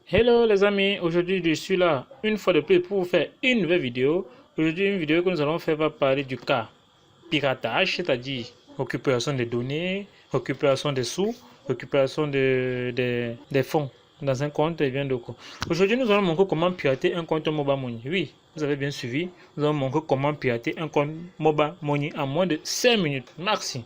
Hello les amis, aujourd'hui je suis là une fois de plus pour vous faire une nouvelle vidéo. Aujourd'hui une vidéo que nous allons faire va parler du cas piratage, c'est-à-dire récupération des données, récupération des sous, récupération des fonds dans un compte et bien d'autres. Aujourd'hui nous allons montrer comment pirater un compte Mobile Money. Oui, vous avez bien suivi, nous allons montrer comment pirater un compte Mobile Money en moins de 5 minutes maxi.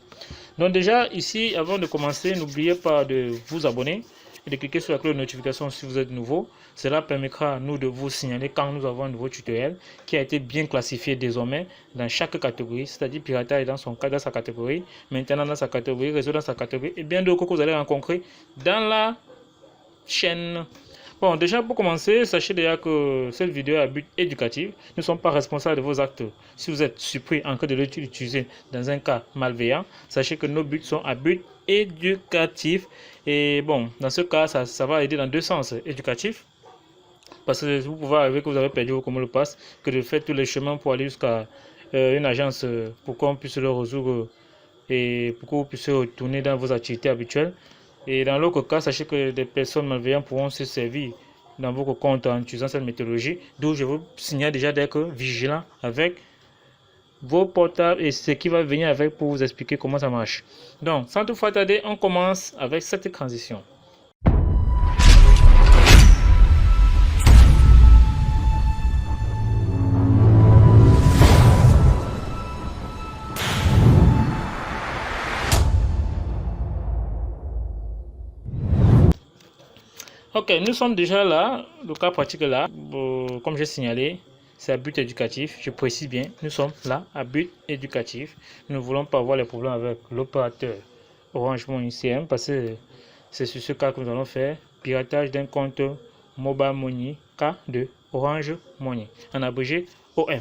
Donc déjà ici, avant de commencer, n'oubliez pas de vous abonner et de cliquer sur la cloche de notification si vous êtes nouveau. Cela permettra à nous de vous signaler quand nous avons un nouveau tutoriel qui a été bien classifié désormais dans chaque catégorie, c'est-à-dire piratage dans son cas, dans sa catégorie, maintenant dans sa catégorie, réseau dans sa catégorie et bien d'autres que vous allez rencontrer dans la chaîne. Bon, déjà pour commencer, sachez déjà que cette vidéo a but éducatif. Nous ne sommes pas responsables de vos actes. Si vous êtes surpris en cas de l'utiliser dans un cas malveillant, sachez que nos buts sont à but éducatif. Et bon, dans ce cas, ça va aider dans deux sens. Éducatif, parce que vous pouvez arriver que vous avez perdu vos mots de passe, que de faire tous les chemins pour aller jusqu'à une agence pour qu'on puisse le résoudre et pour que vous puissiez retourner dans vos activités habituelles. Et dans l'autre cas, sachez que des personnes malveillantes pourront se servir dans vos comptes en utilisant cette méthodologie. D'où je vous signale déjà d'être vigilant avec vos portables et ce qui va venir avec pour vous expliquer comment ça marche. Donc, sans tout tarder, on commence avec cette transition. Ok, nous sommes déjà là, le cas pratique est là, comme j'ai signalé, c'est à but éducatif, je précise bien, nous sommes là à but éducatif, nous ne voulons pas avoir les problèmes avec l'opérateur Orange Money CM parce que c'est sur ce cas que nous allons faire, piratage d'un compte Mobile Money K de Orange Money, en abrégé OM.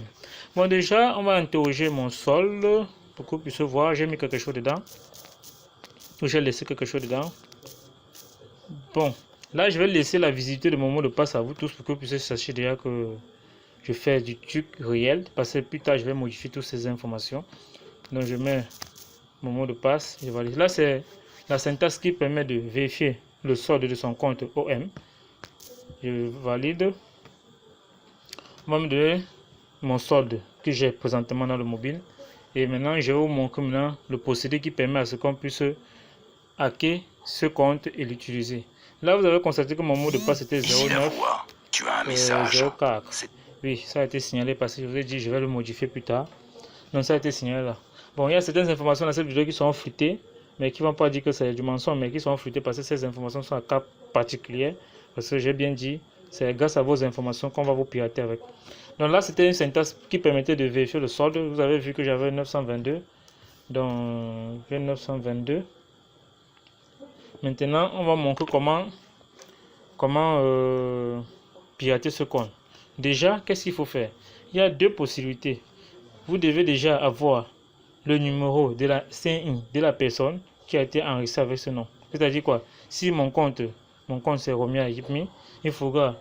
Bon déjà, on va interroger mon solde pour que vous puissiez voir, j'ai mis quelque chose dedans, ou j'ai laissé quelque chose dedans. Bon. Là, je vais laisser la visibilité de mon mot de passe à vous tous pour que vous puissiez sachez déjà que je fais du truc réel. Parce que plus tard, je vais modifier toutes ces informations. Donc, je mets mon mot de passe. Je valide. Là, c'est la syntaxe qui permet de vérifier le solde de son compte OM. Je valide. On va me donner mon solde que j'ai présentement dans le mobile. Et maintenant, je vais vous montrer maintenant le procédé qui permet à ce qu'on puisse hacker ce compte et l'utiliser. Là, vous avez constaté que mon mot de passe était 09 tu as un message. 04. Oui, ça a été signalé parce que je vous ai dit je vais le modifier plus tard. Donc ça a été signalé là. Bon, il y a certaines informations dans cette vidéo qui sont fruitées, mais qui ne vont pas dire que c'est du mensonge, mais qui sont fruitées parce que ces informations sont à cas particulier. Parce que j'ai bien dit, c'est grâce à vos informations qu'on va vous pirater avec. Donc là, c'était une syntaxe qui permettait de vérifier le solde. Vous avez vu que j'avais 922. Donc, 922. Maintenant, on va montrer comment pirater ce compte. Déjà, qu'est-ce qu'il faut faire? Il y a deux possibilités. Vous devez déjà avoir le numéro de la CNI de la personne qui a été enregistrée avec ce nom. C'est-à-dire quoi? Si mon compte c'est Romia Yipmi, il faudra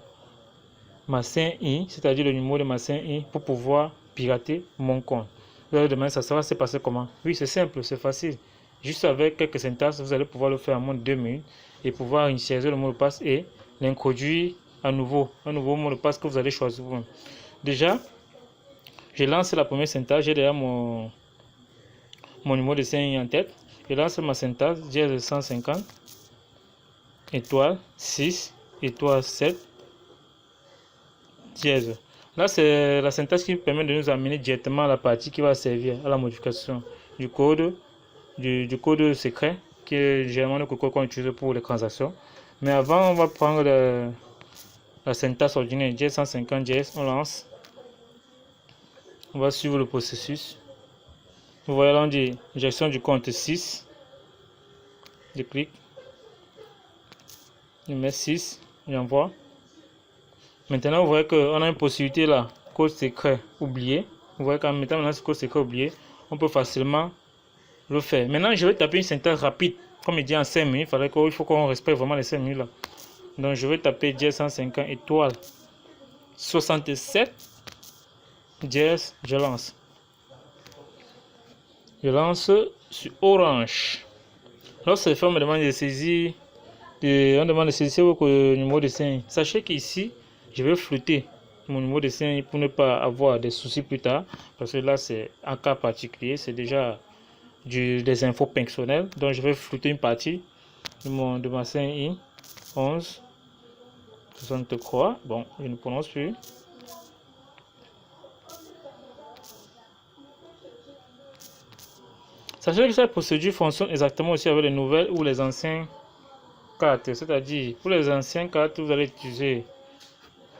ma CNI, c'est-à-dire le numéro de ma CNI pour pouvoir pirater mon compte. Vous allez demander ça va se passer comment? Oui, c'est simple, c'est facile. Juste avec quelques syntaxes, vous allez pouvoir le faire en moins de 2 minutes et pouvoir initialiser le mot de passe et l'introduire à nouveau, un nouveau mot de passe que vous allez choisir vous-même. Déjà, je lance la première syntaxe, j'ai déjà mon numéro de CNI en tête. Je lance ma syntaxe, dièse 150, étoile 6, étoile 7, dièse. Là, c'est la syntaxe qui permet de nous amener directement à la partie qui va servir à la modification du code secret, qui est généralement le code qu'on utilise pour les transactions. Mais avant, on va prendre la syntaxe ordinaire JS150 JS, on lance. On va suivre le processus. Vous voyez là, on dit gestion du compte 6. Je clique. Je mets 6. J'envoie. Maintenant, vous voyez qu'on a une possibilité là, code secret oublié. Vous voyez qu'en mettant maintenant ce code secret oublié, on peut facilement le faire. Maintenant, je vais taper une syntaxe rapide. Comme il dit en 5 minutes, il faut qu'on respecte vraiment les 5 minutes là. Donc, je vais taper JS150 étoile 67. JS, je lance. Je lance sur Orange. Lorsque le fait me demande de saisir on demande de saisir votre numéro de CNI. Sachez qu'ici, je vais flouter mon numéro de CNI pour ne pas avoir des soucis plus tard, parce que là, c'est un cas particulier, c'est déjà des infos personnelles. Donc, je vais flouter une partie de ma CNI 11 63. Bon, je ne prononce plus. Sachez que cette procédure fonctionne exactement aussi avec les nouvelles ou les anciens cartes. C'est-à-dire, pour les anciens cartes, vous allez utiliser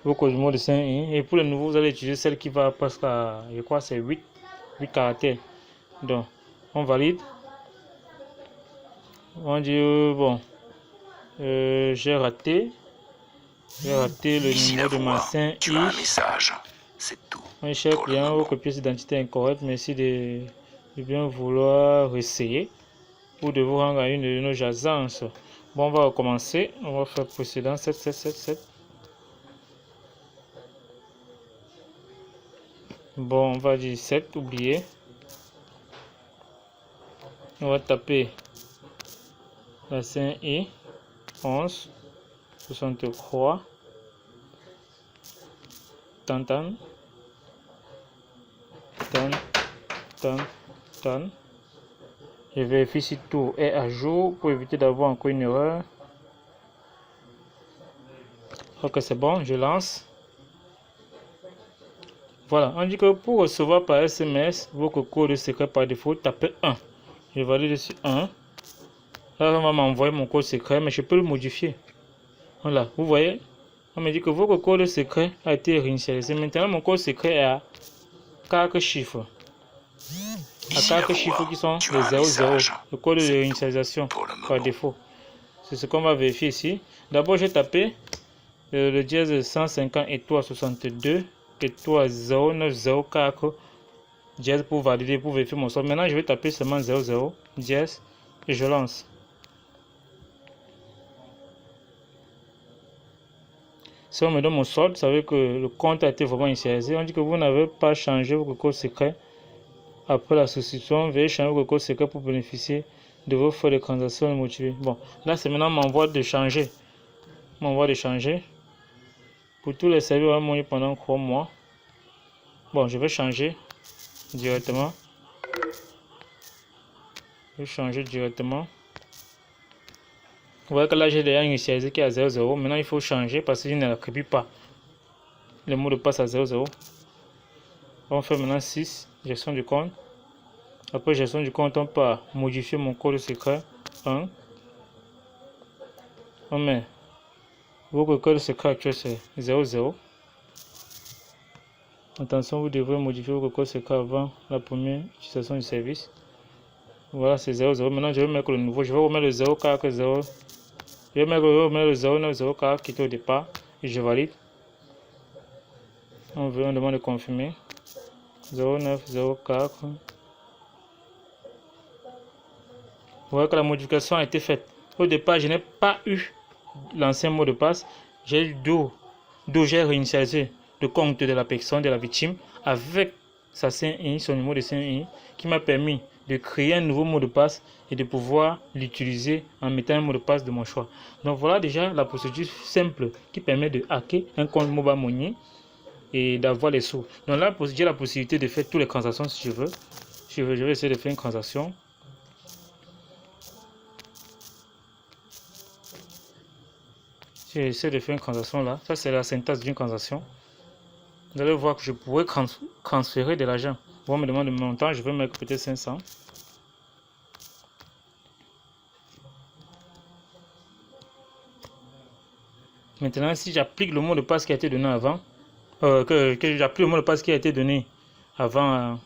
vos codes de 5 et pour les nouveaux, vous allez utiliser celle qui va presque à, je crois, c'est 8 caractères. Donc, on valide. On dit, bon, j'ai raté le numéro de ma CNI. Tu as un message, c'est tout. Un cher client, votre pièce d'identité incorrecte, merci de bien vouloir essayer ou de vous rendre à une de nos agences. Bon, on va recommencer. On va faire précédent 7777. Bon, on va dire 7, oubliez. On va taper la CNI 11 63 tan. Je vérifie si tout est à jour pour éviter d'avoir encore une erreur. Ok, c'est bon, je lance. Voilà, on dit que pour recevoir par SMS votre code secret par défaut, tapez 1. Je valide sur 1. Là, on va m'envoyer mon code secret, mais je peux le modifier. Voilà, vous voyez, on me dit que votre code secret a été réinitialisé. Maintenant, mon code secret est à 4 chiffres. À 4 chiffres qui sont les 00, le code de réinitialisation par défaut. C'est ce qu'on va vérifier ici. D'abord, j'ai tapé le dièse 150 étoile 62 étoile 0904 dièse pour valider, pour vérifier mon sort. Maintenant, je vais taper seulement 00 dièse et je lance. Si on me donne mon solde, vous savez que le compte a été vraiment initialisé. On dit que vous n'avez pas changé votre code secret. Après la souscription, veuillez changer votre code secret pour bénéficier de vos frais de transaction motivés. Bon, là c'est maintenant m'envoi de changer. Pour tous les services à monnaie pendant 3 mois. Bon, je vais changer directement. Vous voyez que là j'ai déjà initialisé qui est à 00. Maintenant il faut changer parce que je n'attribue pas le mot de passe à 00. On fait maintenant 6, gestion du compte. Après gestion du compte, on peut modifier mon code secret 1. On met votre code secret actuel c'est 00. Attention, vous devrez modifier votre code secret avant la première utilisation du service. Voilà, c'est 00. Maintenant je vais mettre le nouveau. Je vais remettre le 040. Je vais remettre le 0904 qui était au départ et je valide. On demande de confirmer. 0904. Vous voyez que la modification a été faite. Au départ, je n'ai pas eu l'ancien mot de passe. J'ai eu d'où j'ai réinitialisé le compte de la personne, de la victime, avec sa CNI, son numéro de CNI, qui m'a permis de créer un nouveau mot de passe et de pouvoir l'utiliser en mettant un mot de passe de mon choix. Donc voilà déjà la procédure simple qui permet de hacker un compte mobile money et d'avoir les sous. Donc là, j'ai la possibilité de faire toutes les transactions si je veux. Je vais essayer de faire une transaction. J'essaie de faire une transaction là. Ça, c'est la syntaxe d'une transaction. Vous allez voir que je pourrais transférer de l'argent. On me demande le montant, je vais mettre peut-être 500. Maintenant, si j'applique le mot de passe qui a été donné avant, que j'applique le mot de passe qui a été donné avant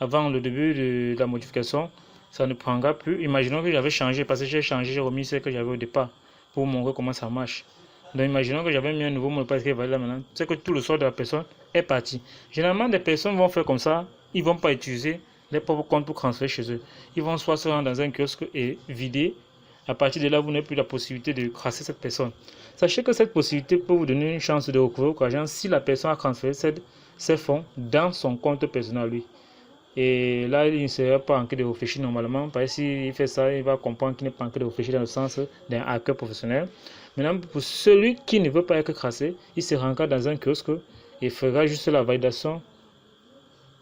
avant le début de la modification, ça ne prendra plus. Imaginons que j'avais changé, parce que j'ai changé, j'ai remis ce que j'avais au départ pour montrer comment ça marche. Donc imaginons que j'avais mis un nouveau mot de passe qui est valide là maintenant, c'est que tout le sort de la personne est parti. Généralement, des personnes vont faire comme ça, ils ne vont pas utiliser les propres comptes pour transférer chez eux. Ils vont soit se rendre dans un kiosque et vider. À partir de là, vous n'avez plus la possibilité de crasser cette personne. Sachez que cette possibilité peut vous donner une chance de recouvrer votre argent si la personne a transféré ses fonds dans son compte personnel lui. Et là, il ne serait pas en train de réfléchir normalement, parce que s'il fait ça, il va comprendre qu'il n'est pas en train de réfléchir dans le sens d'un hacker professionnel. Maintenant, pour celui qui ne veut pas être crassé, il se rendra dans un kiosque et fera juste la validation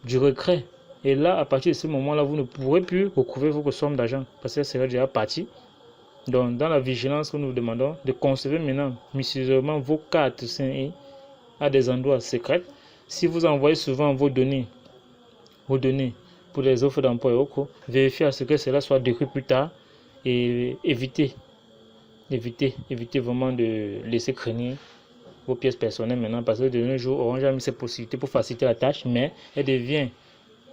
du retrait. Et là, à partir de ce moment-là, vous ne pourrez plus recouvrir votre somme d'argent, parce qu'elle sera déjà partie. Donc, dans la vigilance que nous vous demandons, de conserver maintenant minutieusement vos cartes CNI à des endroits secrets. Si vous envoyez souvent vos données pour les offres d'emploi et autres, vérifiez à ce que cela soit détruit plus tard et évitez vraiment de laisser craigner vos pièces personnelles maintenant, parce que de nos jours, Orange a mis cette possibilité pour faciliter la tâche, mais elle devient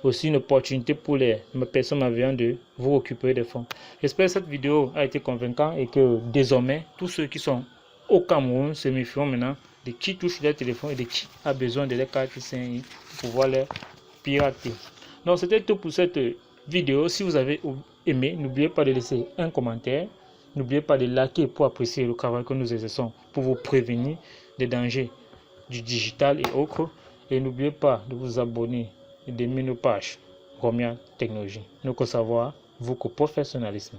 aussi une opportunité pour les personnes malveillantes de vous récupérer des fonds. J'espère que cette vidéo a été convaincante et que désormais, tous ceux qui sont au Cameroun se méfieront maintenant de qui touche leur téléphone et de qui a besoin de leur carte CNI pour pouvoir les pirater. Donc c'était tout pour cette vidéo. Si vous avez aimé, n'oubliez pas de laisser un commentaire. N'oubliez pas de liker pour apprécier le travail que nous exerçons pour vous prévenir des dangers du digital et autres. Et n'oubliez pas de vous abonner et d'aimer nos pages Romia Technologie. Nous que savoir, vous que professionnalisme.